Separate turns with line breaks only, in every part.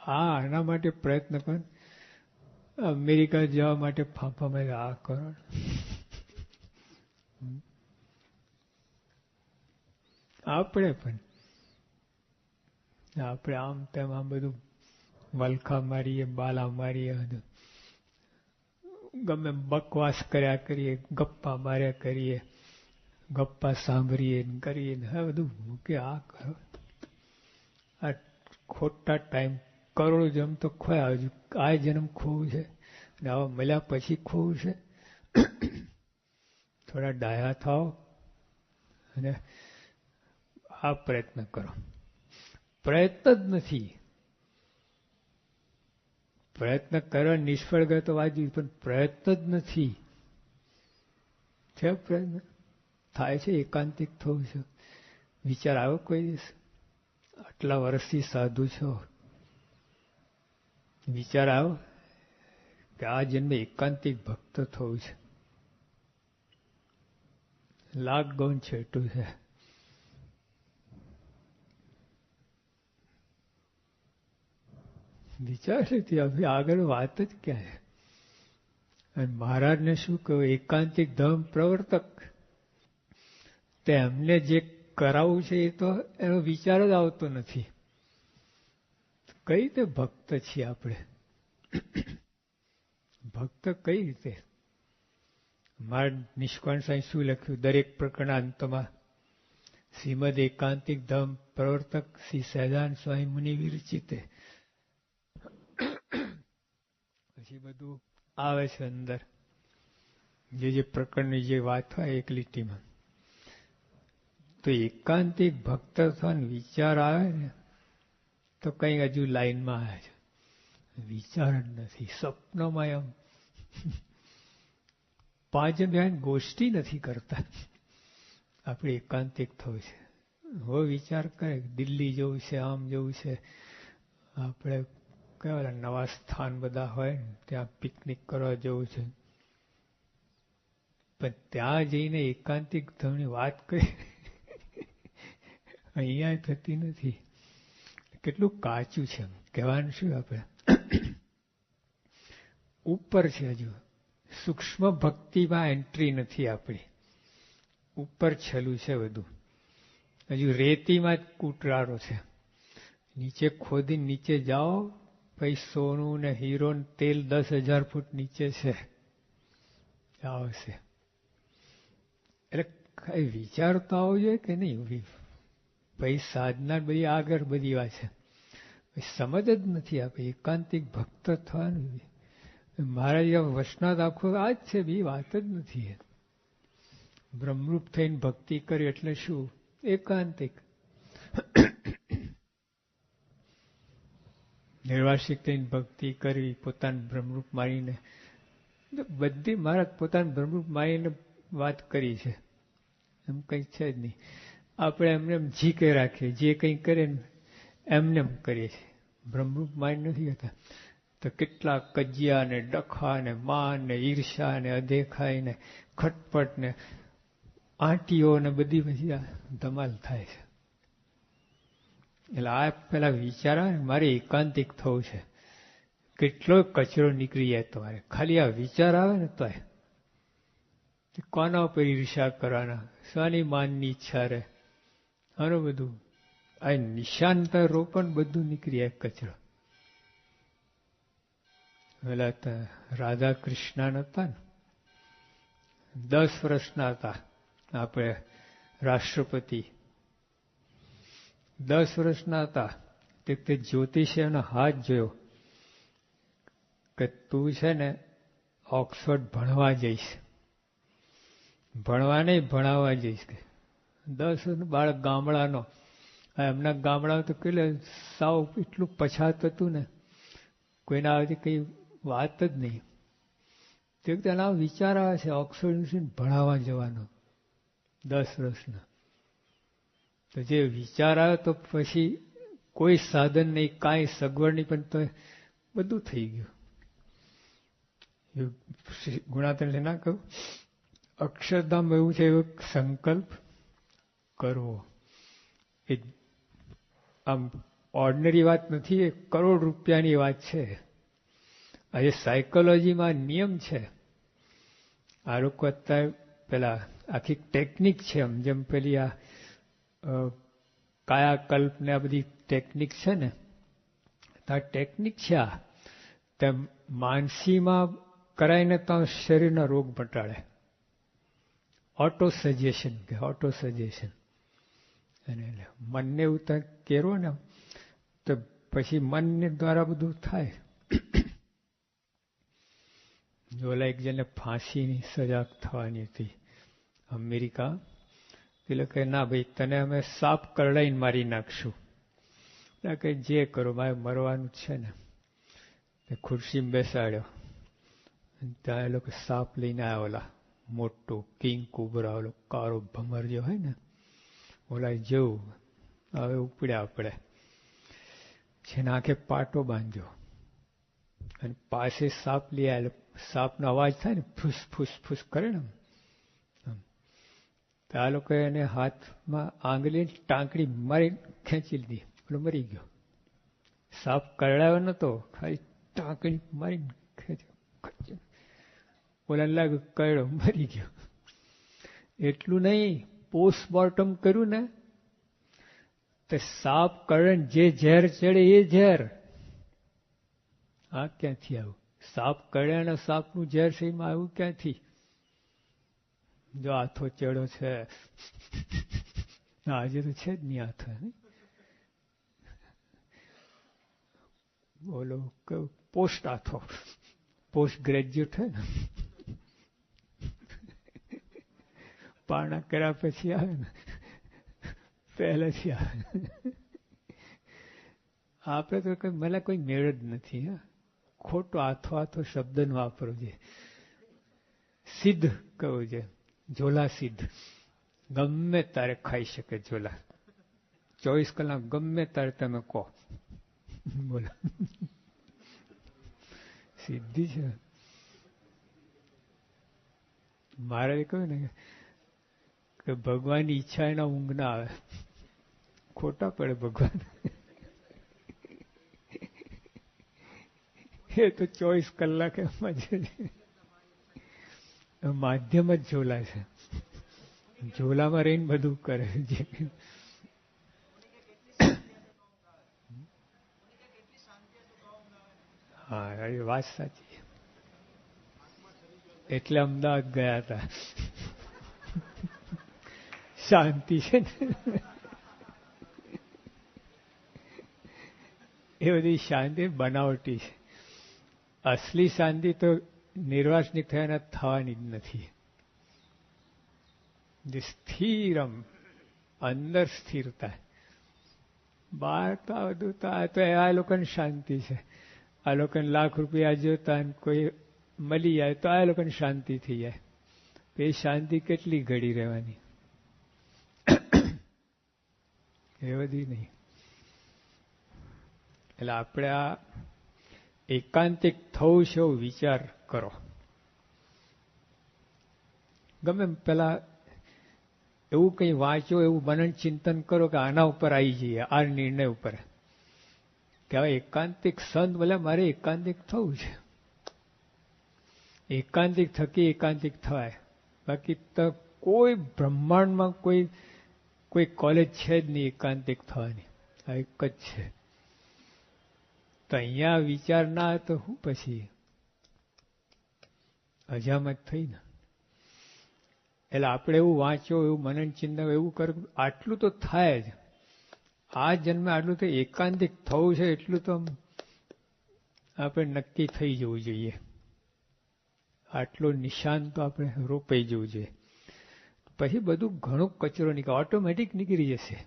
આના માટે પ્રયત્ન કરો. અમેરિકા જવા માટે ફાંફા મારે આ કરો. આપણે આમ તેમ આમ બધું વલખા મારીએ, બાલા મારીએ, બધું ગમે બકવાસ કર્યા કરીએ, ગપ્પા માર્યા કરીએ, ગપ્પા સાંભળીએ કરીએ. હા, બધું મૂકે આ કરો. આ ખોટા ટાઈમ કરોડો જન્મ તો ખોયા. હજુ આ જન્મ ખોવું છે ને આવા મળ્યા પછી ખોવું છે. થોડા ડાયા થાઓ અને આ પ્રયત્ન કરો. પ્રયત્ન જ નથી. પ્રયત્ન કરવા નિષ્ફળ ગયો તો વાંચ્યું, પણ પ્રયત્ન જ નથી. છે પ્રયત્ન થાય છે, એકાંતિક થવું છે. વિચાર આવ્યો કોઈ દિવસ? આટલા વર્ષથી સાધુ છો, વિચાર આવ્યો કે આ જન્મે એકાંતિક ભક્ત થવું છે? લાખ ગૌણ છેટું છે. વિચાર નથી. હવે આગળ વાત જ ક્યાં છે? અને મહારાજને શું કહ્યું? એકાંતિક ધર્મ પ્રવર્તક. તેમને જે કરાવવું છે એ તો એનો વિચાર જ આવતો નથી. કઈ રીતે ભક્ત છીએ આપણે? ભક્ત કઈ રીતે? મારા નિષ્કાળ સાંઈ શું લખ્યું? દરેક પ્રકરણના અંતમાં શ્રીમદ એકાંતિક ધર્મ પ્રવર્તક શ્રી સહજાનંદ સ્વામી મુનિ વિરચિતે. પછી બધું આવે છે અંદર, જે પ્રકરણની જે વાત હોય એક લીટીમાં. તો એકાંતિક ભક્ત થવાનો વિચાર આવે ને તો કઈ હજુ લાઈનમાં આવે છે. વિચાર જ નથી. સ્વપ્નમાં એમ 5 જણ બેન ગોષ્ઠી નથી કરતા. આપણે એકાંતિક થવું છે. હવે વિચાર કરે દિલ્હી જવું છે, આમ જવું છે, આપણે કયા નવા સ્થાન બધા હોય ને ત્યાં પિકનિક કરવા જવું છે. પણ ત્યાં જઈને એકાંતિક ધર્મની વાત કરી અહીંયા થતી નથી. કેટલું કાચું છે. કહેવાનું શું? આપણે ઉપર છે, હજુ સૂક્ષ્મ ભક્તિમાં એન્ટ્રી નથી આપણી. ઉપર છેલ્લું છે બધું. હજુ રેતીમાં જ કૂટરારો છે. નીચે ખોદી નીચે જાઓ, પછી સોનું ને હીરો ને તેલ 10,000 ફૂટ નીચે છે. આવશે એટલે કઈ વિચાર તો આવવો જોઈએ કે નહીં? પછી સાધના બધી આગળ બધી વાત છે. સમજ જ નથી આપે એકાંતિક ભક્ત થવાનું. મહારાજ વસનાથ આખો આ જ છે, બી વાત જ નથી. બ્રહ્મરૂપ થઈને ભક્તિ કરી એટલે શું? એકાંતિક. નિર્વાસિક થઈને ભક્તિ કરવી, પોતાનું બ્રહ્મરૂપ મારીને. બધી મહારાજ પોતાનું બ્રહ્મરૂપ મારીને વાત કરી છે. એમ કંઈ છે જ નહીં. આપણે એમને એમ ઝીકે રાખીએ, જે કંઈ કરે ને એમને એમ કરીએ છીએ. બ્રહ્મરૂપ મારી નથી કરતા. તો કેટલા કજિયા ને ડખા ને માન ને ઈર્ષા ને અદેખાઈ ને ખટપટ ને આંટીઓ ને બધી પછી ધમાલ થાય છે. એટલે આ પેલા વિચાર આવે ને મારે એકાંતિક થવું છે. કેટલો કચરો નીકળી જાય તમારે ખાલી આ વિચાર આવે ને તો. કોના ઉપર ઈર્ષા કરવાના? શાની માનની ઈચ્છા રહે? આનું બધું આ નિશાનતા રોપણ બધું નીકળી જાય કચરો. પેલા રાધા કૃષ્ણ હતા ને, 10 વર્ષના હતા. આપણે રાષ્ટ્રપતિ 10 વર્ષના હતા. તે જ્યોતિષે એનો હાથ જોયો કે તું છે ને ઓક્સફર્ડ ભણવા જઈશ. ભણવા નહીં, ભણાવવા જઈશ. 10 બાળક ગામડાનો. એમના ગામડામાં તો કેટલે સાવ એટલું પછાત હતું ને, કોઈના આવી કઈ વાત જ નહીં. તે તેના વિચાર આવે છે ઓક્સફર્ડ યુનિવર્સિટી ભણાવવા જવાનો 10 વર્ષના. તો જે વિચાર આવે તો પછી કોઈ સાધન નહીં, કાંઈ સગવડ નહીં, પણ તો બધું થઈ ગયું. ગુણાતન ના કહ્યું અક્ષરધામ એવું છે, એવો સંકલ્પ કરવો. આમ ઓર્ડિનરી વાત નથી, એ કરોડ રૂપિયાની વાત છે. આજે સાયકોલોજીમાં નિયમ છે. આ લોકો અત્યારે પેલા આખી ટેકનિક છે, જેમ પેલી આ કાયાકલ્પ ને આ બધી ટેકનિક છે ને, આ ટેકનિક છે. આ તેમ માનસીમાં કરાઈને તો શરીરના રોગ મટાડે. ઓટો સજેશન કે ઓટો સજેશન. અને મનને એવું ત્યાં કેરો ને તો પછી મનને દ્વારા બધું થાય. ઓલા એક જણને ફાંસીની સજા થવાની હતી અમેરિકા. એટલે કે ના ભાઈ, તને અમે સાપ કરડાઈને મારી નાખશું. એટલે કે જે કરો, મારે મરવાનું છે ને. ખુરશીમાં બેસાડ્યો. ત્યાં એ લોકો સાપ લઈને આવ્યા, ઓલા મોટું કિંગ કુબરા, ઓલો કાળો ભમર જે હોય ને, ઓલા જેવું. હવે ઉપડ્યા આપણે છે ને, આંખે પાટો બાંધ્યો અને પાસે સાપ લઈ આવ્યા. સાપનો અવાજ થાય ને, ફૂસ ફૂસ ફૂસ કરે ને, તો આ લોકો એને હાથમાં આંગળી ટાંકડી મારી ખેંચી લીધી. પેલો મરી ગયો. સાપ કરડાયો નતો, ખાલી ટાંકડી મારી ખેંચ્યો. ઓલા લાગ્યું કરડ્યો, મરી ગયો. એટલું નહીં, પોસ્ટમોર્ટમ કર્યું ને તો સાપ કરડે જે ઝેર ચડે એ ઝેર. આ ક્યાંથી આવ્યું? સાપ કરડ્યાના સાપનું ઝેર છે એમાં આવ્યું ક્યાંથી? જો હાથો ચડ્યો છે, આજે તો છે જ નહીં હાથો. બોલો પોસ્ટ હાથો, પોસ્ટ ગ્રેજ્યુએટ હોય ને, પારણા કર્યા પછી આવે ને, પહેલેથી આવે. આપણે તો કઈ મને કોઈ મેળ જ નથી. ખોટો હાથો હાથો શબ્દનો વાપરવો છે. સિદ્ધ કહું છે, ઝોલા સિદ્ધ. ગમે તારે ખાઈ શકે ઝોલા, 24 કલાક ગમે તારે તમે કહો. બોલો, સિદ્ધિ છે. મારે કહ્યું ને કે ભગવાનની ઈચ્છા એના ઊંઘ ના આવે. ખોટા પડે ભગવાન. એ તો 24 કલાક એમાં છે. માધ્યમ જ ઝોલા છે. ઝોલામાં રહીને બધું કરે છે. હા, એ વાત સાચી. એટલે અમદાવાદ ગયા હતા. શાંતિ છે ને, એ બધી શાંતિ બનાવટી છે. અસલી શાંતિ તો નિર્વાસનિક થયાના થવાની જ નથી. જે સ્થિરમ, અંદર સ્થિરતા. બહાર તો આ બધું તો આ લોકોને શાંતિ છે. આ લોકોને લાખ રૂપિયા જોતા કોઈ મળી જાય તો આ લોકોને શાંતિ થઈ જાય. એ શાંતિ કેટલી ઘડી રહેવાની? એ બધી નહીં. એટલે આપણે આ એકાંતિક થવું છે એવો વિચાર કરો. ગમે પેલા એવું કંઈ વાંચો, એવું મનન ચિંતન કરો કે આના ઉપર આવી જઈએ, આ નિર્ણય ઉપર કે હવે એકાંતિક સંત બોલે મારે એકાંતિક થવું છે. એકાંતિક થકી એકાંતિક થવાય. બાકી તો કોઈ બ્રહ્માંડમાં કોઈ કોલેજ છે જ નહીં એકાંતિક થવાની. આ એક જ છે. તો અહીંયા વિચાર ના આવે તો હું પછી અજામત થઈ ને. એટલે આપણે એવું વાંચો, એવું મનન ચિંતન એવું કર, આટલું તો થાય જ. આ જન્મે આટલું તો એકાંતિક થવું છે એટલું તો આપણે નક્કી થઈ જવું જોઈએ. આટલું નિશાન તો આપણે રોપાઈ જવું જોઈએ. પછી બધું ઘણો કચરો નીકળે, ઓટોમેટિક નીકળી જશે.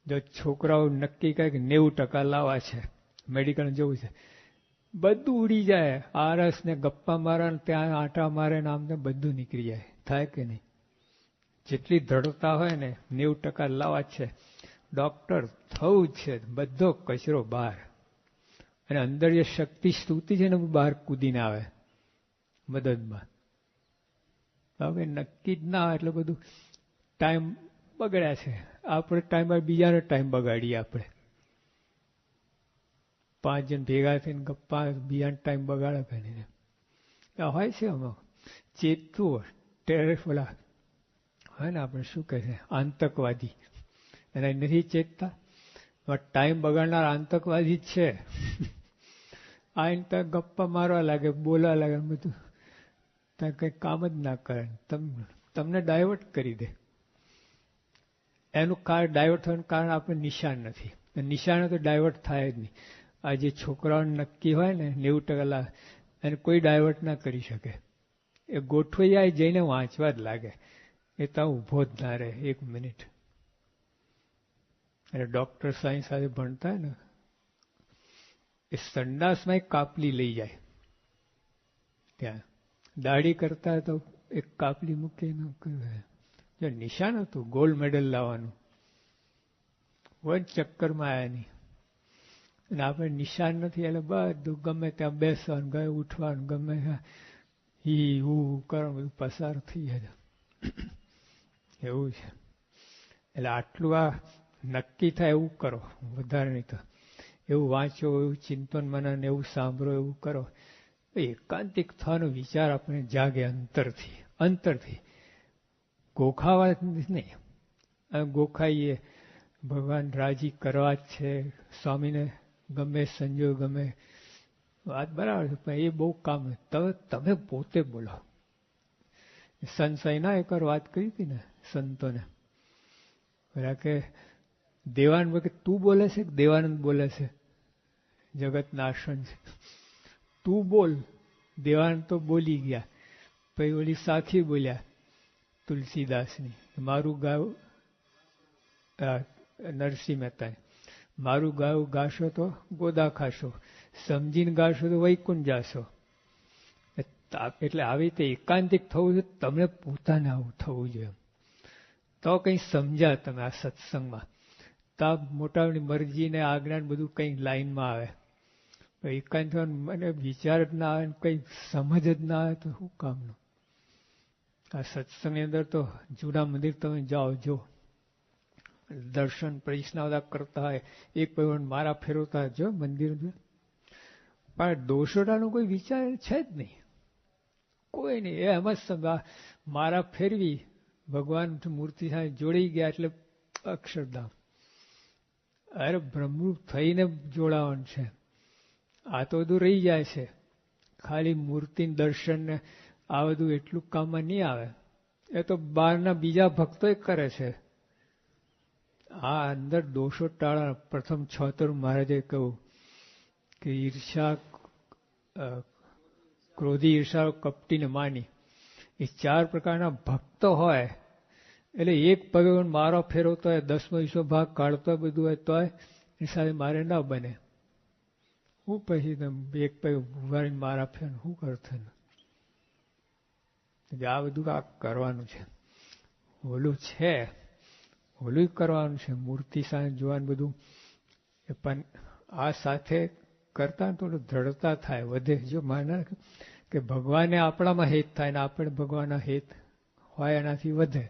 જો છોકરાઓ નક્કી કરે કે 90% લાવવા છે, મેડિકલ જવું છે, બધું ઉડી જાય. આરસ ને ગપ્પા મારે, ત્યાં આટા મારે ને આમ બધું નીકળી જાય. થાય કે નહીં? જેટલી દ્રઢતા હોય ને 90% લાવવા છે, ડોક્ટર થવું જ છે, બધો કચરો બહાર. અને અંદર જે શક્તિ સ્તુતિ છે ને બહાર કૂદીને આવે મદદમાં. હવે નક્કી જ ના આવે એટલે બધું ટાઈમ બગડ્યા છે. આપણે ટાઈમ બીજાનો ટાઈમ બગાડીએ. આપણે 5 જણ ભેગા થઈને ગપ્પા બીજાનો ટાઈમ બગાડે કરીને હોય છે. આમાં ચેતવું ટેરેસ ઓલા હોય ને, આપણે શું કહે છે આતંકવાદી, એના નથી ચેતતા. ટાઈમ બગાડનાર આતંકવાદી જ છે. આઈને ત્યાં ગપ્પા મારવા લાગે, બોલવા લાગે, બધું ત્યાં કંઈ કામ જ ના કરે, તમને ડાયવર્ટ કરી દે. એનું કારણ ડાયવર્ટ થવાનું કારણ આપણે નિશાન નથી. નિશાન તો ડાયવર્ટ થાય જ નહીં. આ જે છોકરાઓને નક્કી હોય ને 90% એને કોઈ ડાયવર્ટ ના કરી શકે. એ ગોઠવાઈ જાય, જઈને વાંચવા જ લાગે. એ તો ઊભો જ ના રહે 1 મિનિટ. અને ડોક્ટર સાયન્સ સાથે ભણતા ને, એ સંડાસમાં એક કાપલી લઈ જાય. ત્યાં દાઢી કરતા તો એક કાપલી મૂકીને જો નિશાન હતું ગોલ્ડ મેડલ લાવવાનું, વન ચક્કરમાં આવ્યા નહીં. અને આપણે નિશાન નથી એટલે બધું ગમે ત્યાં બેસવાનું, ગમે ઉઠવાનું, ગમે હી હું કરવાનું, બધું પસાર થઈ જાય. એવું છે. એટલે આટલું આ નક્કી થાય એવું કરો, વધારે નહીં તો. એવું વાંચો, એવું ચિંતન મનન, એવું સાંભળો, એવું કરો. એકાંતિક થવાનો વિચાર આપણે જાગે અંતરથી. અંતરથી ગોખાવા નહીં. ગોખાઈએ ભગવાન રાજી કરવા જ છે, સ્વામીને ગમે સંજોગ ગમે, વાત બરાબર છે, પણ એ બહુ કામ નથી. તમે પોતે બોલો. સંત સાઈના એકવાર વાત કરી હતી ને સંતોને, કે દેવાનંદ કે તું બોલે છે કે દેવાનંદ બોલે છે? જગત નાશન છે, તું બોલ. દેવાનંદ તો બોલી ગયા. પછી ઓલી સાખી બોલ્યા તુલસીદાસની, મારું ગાવું નરસિંહ મહેતા, મારું ગાવું ગાશો તો ગોદા ખાશો, સમજીને ગાશો તો વૈકુંઠ જાશો. એટલે આવી રીતે એકાંતિક થવું છે. તમને પોતાને આવું થવું જોઈએ. તો કંઈ સમજ્યા તમે આ સત્સંગમાં, તો મોટાની મરજીને આજ્ઞાને બધું કંઈ લાઈનમાં આવે. એકાંત મને વિચાર જ ના આવે, કંઈ સમજ જ ના આવે તો શું કામનું? આ સત્સંગની અંદર તો જૂના મંદિર તમે જાઓ, જો દર્શન પરિશ્ના કરતા હોય, એક ભગવાન મારા ફેરવતા જો મંદિર, પણ દોષોટાનો કોઈ વિચાર છે જ નહીં. કોઈ નહીં. એ એમ જ મારા ફેરવી ભગવાન મૂર્તિ સાથે જોડી ગયા એટલે અક્ષરધામ. અરે બ્રહ્મરૂપ થઈને જોડાવાનું છે. આ તો બધું રહી જાય છે. ખાલી મૂર્તિ દર્શન ને આ બધું એટલું કામમાં નહીં આવે. એ તો બહારના બીજા ભક્તો કરે છે. આ અંદર દોષો ટાળા. પ્રથમ 76 મહારાજે કહ્યું કે ઈર્ષા, ક્રોધી, ઈર્ષા, કપટીને માની, એ 4 પ્રકારના ભક્તો હોય એટલે એક ભગવાન મારો ફેરવતો હોય, 10મો ભાગ કાઢતો હોય, બધું હોય તોય એ સાથે મારે ના બને. હું પછી એક પગ ઉભારીને મારા ફેર શું કરશે? આ બધું આ કરવાનું છે. ઓલું છે, ઓલું કરવાનું છે. મૂર્તિ સાથે જોવાનું બધું, પણ આ સાથે કરતા થોડું દ્રઢતા થાય, વધે. જો માને કે ભગવાને આપણામાં હેત થાય ને આપણે ભગવાનના હેત હોય, એનાથી વધે.